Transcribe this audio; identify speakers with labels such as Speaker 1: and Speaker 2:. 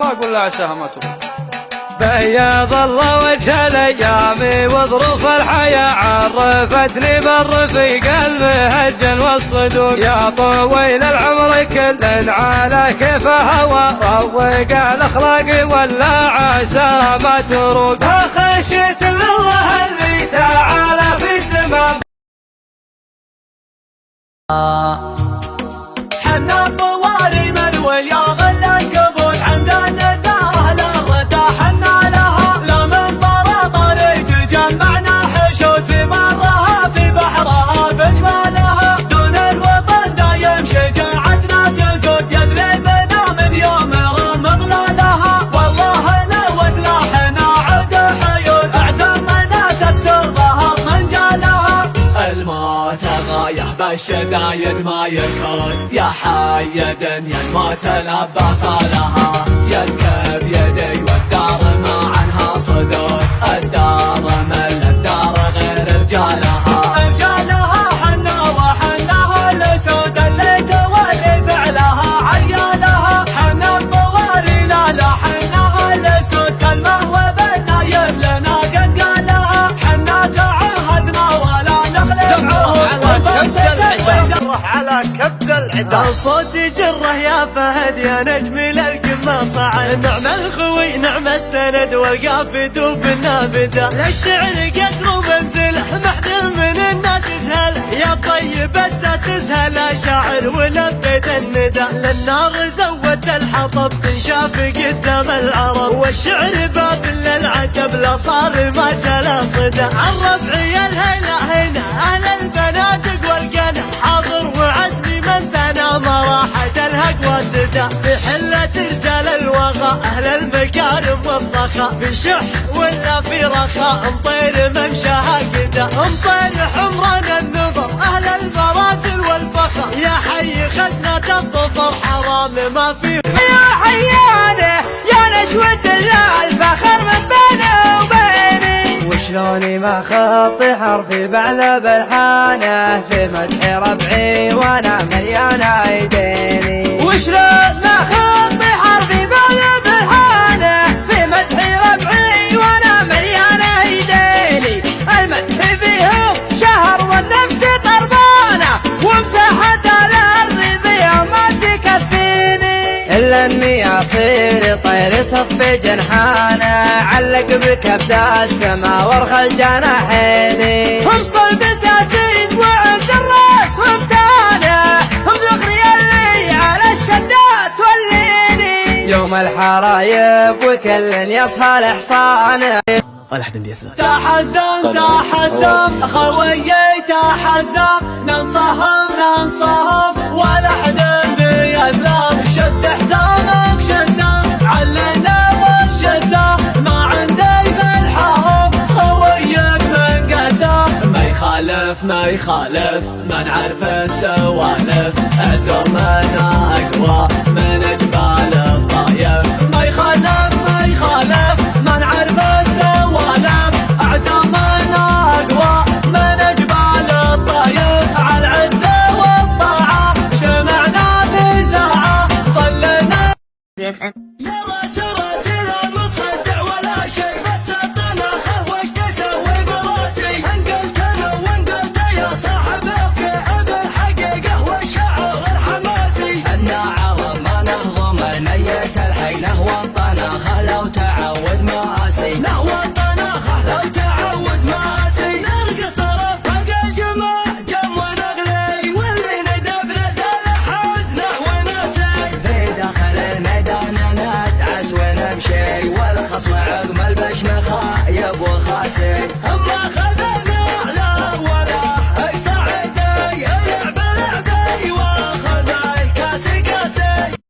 Speaker 1: ما اقول له عساها ما تروح.
Speaker 2: بيض الله وجه الايام وظروف الحياه عرفتني بالرفيق المهجن والصدوق. يا طويل العمر كل على كيف هوى روق الاخلاق ولا عسى ما تروق. خشيت من الله اللي تعالى في سماء حنا الطواري من ويا غلا القبول عندنا الداره لا ردا حنا لها لا من طرى طريق جمعنا حشود في برها في بحرها في جمالها دون الوطن دايم شجاعتنا تزود يدري بنا من يوم رمضنا لها والله لو سلاحنا عد حيود اعتمنا تكسر ظهر من جالها. الموت غايه بالشدايد ما يكون يا حي دنيا الموت لبى خالها يركب يدي والدار ما عنها صدود الدار مل الدار غير رجالها حنا وحناها الاسود اللي تولي فعلها عيالها حنا الطواري لا حناها الاسود كلمه وبالنايب لنا قد قالها حنا تعهدنا ولا نخلف
Speaker 3: على كبد العدا
Speaker 2: الصوت جره يا فهد يا نجم للقمة صعد نعم الخوي نعم السند والقافد وبالنابدة للشعر قدر ومنزله محدل من الناس يسهله يا طيب الزات تسهله شاعر ولبيت الندى للنار زود الحطب تنشاف قدام العرب والشعر باب للعتب لا صار ما جلا صدى الربعي الهنا هنا اهل البنادق والقنا حاضر وعزمي من ثنى ما راحت الهق وسدى في حلة رجال الوغى اهل المكارم والسخاء في شح ولا في رخاء مطير ممشاها قدا مطير حمران النظر اهل المراجل والفخر يا حي خزنة الظفر حرام ما في يا حيانه يا نشوة الفخر من بيني وبيني وشلوني ما خطي حرفي بعلى بالحانه في مدح ربعي وانا مليانه ايديني وشلون ما خطي حرفي بعلى بالحانه في مدح ربعي وانا مليانه ايديني المدح فيهم شهر والنفس طربانه ومساحه الارض بها ما تكفيني الا اني اصير طير صفي جنحانه علق بكبد السما وارخل جناحيني هم صلب ساسين وعند الراس ومتانه هم ذخري اللي على الشدات والليني يوم الحرايب وكل يصهى لحصانه
Speaker 3: صالح دندي اسلام
Speaker 2: تحزم خويي تحزم ننصهم ولا حد بيسلم شد حزامك شده علنا والشده ما عندي بالحرب خويك من قده ما يخالف ما نعرف السوالف ازر من اقوى من